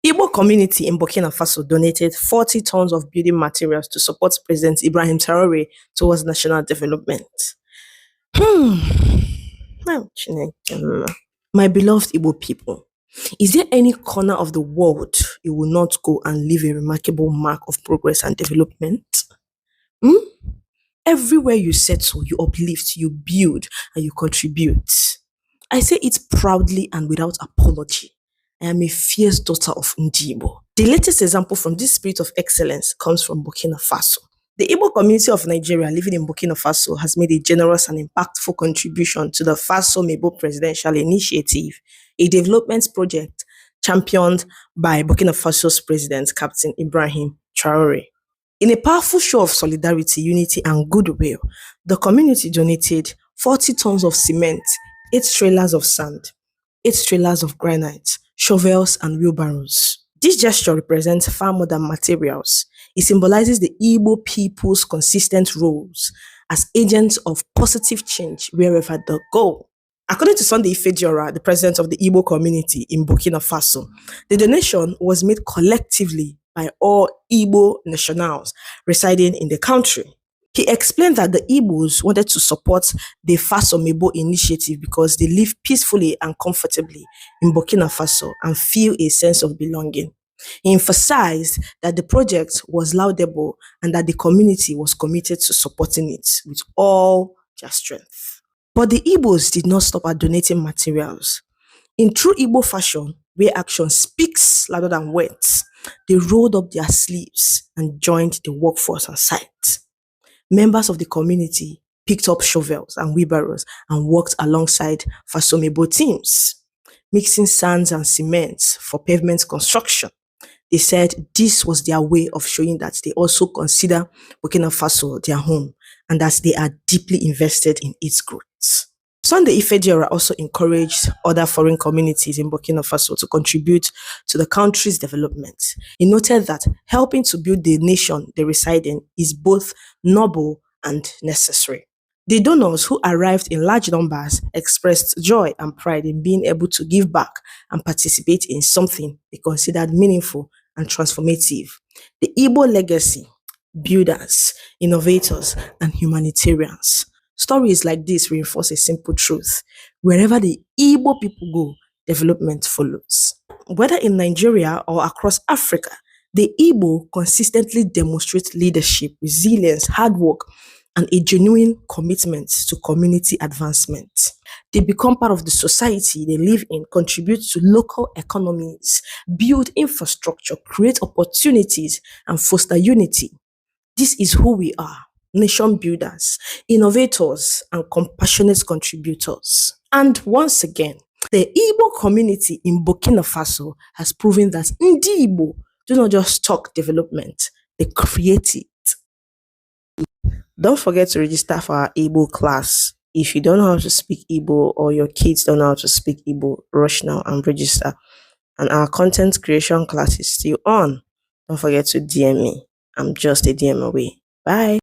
Igbo community in Burkina Faso donated 40 tons of building materials to support President Ibrahim Traore towards national development. My beloved Igbo people, is there any corner of the world you will not go and leave a remarkable mark of progress and development? Everywhere you settle, you uplift, you build, and you contribute. I say it proudly and without apology. I am a fierce daughter of Igbo. The latest example from this spirit of excellence comes from Burkina Faso. The Igbo community of Nigeria living in Burkina Faso has made a generous and impactful contribution to the Faso Mebo Presidential Initiative, a development project championed by Burkina Faso's President, Captain Ibrahim Traore. In a powerful show of solidarity, unity, and goodwill, the community donated 40 tons of cement, 8 trailers of sand, 8 trailers of granite, shovels, and wheelbarrows. This gesture represents far more than materials. It symbolizes the Igbo people's consistent roles as agents of positive change wherever they go. According to Sunday Ifejora, the president of the Igbo community in Burkina Faso, the donation was made collectively by all Igbo nationals residing in the country. He explained that the Igbos wanted to support the Faso Mebo initiative because they live peacefully and comfortably in Burkina Faso and feel a sense of belonging. He emphasized that the project was laudable and that the community was committed to supporting it with all their strength. But the Igbos did not stop at donating materials. In true Igbo fashion, where action speaks louder than words, they rolled up their sleeves and joined the workforce on site. Members of the community picked up shovels and wheelbarrows and worked alongside Faso Mebo teams, mixing sands and cements for pavement construction. They said this was their way of showing that they also consider Burkina Faso their home and that they are deeply invested in its growth. Sunday Ifejora also encouraged other foreign communities in Burkina Faso to contribute to the country's development. He noted that helping to build the nation they reside in is both noble and necessary. The donors who arrived in large numbers expressed joy and pride in being able to give back and participate in something they considered meaningful and transformative. The Igbo legacy, builders, innovators, and humanitarians. Stories like this reinforce a simple truth. Wherever the Igbo people go, development follows. Whether in Nigeria or across Africa, the Igbo consistently demonstrate leadership, resilience, hard work, and a genuine commitment to community advancement. They become part of the society they live in, contribute to local economies, build infrastructure, create opportunities, and foster unity. This is who we are. Nation builders, innovators, and compassionate contributors. And once again, the Igbo community in Burkina Faso has proven that Ndi Igbo do not just talk development, they create it. Don't forget to register for our Igbo class. If you don't know how to speak Igbo or your kids don't know how to speak Igbo, rush now and register. And our content creation class is still on. Don't forget to DM me. I'm just a DM away. Bye.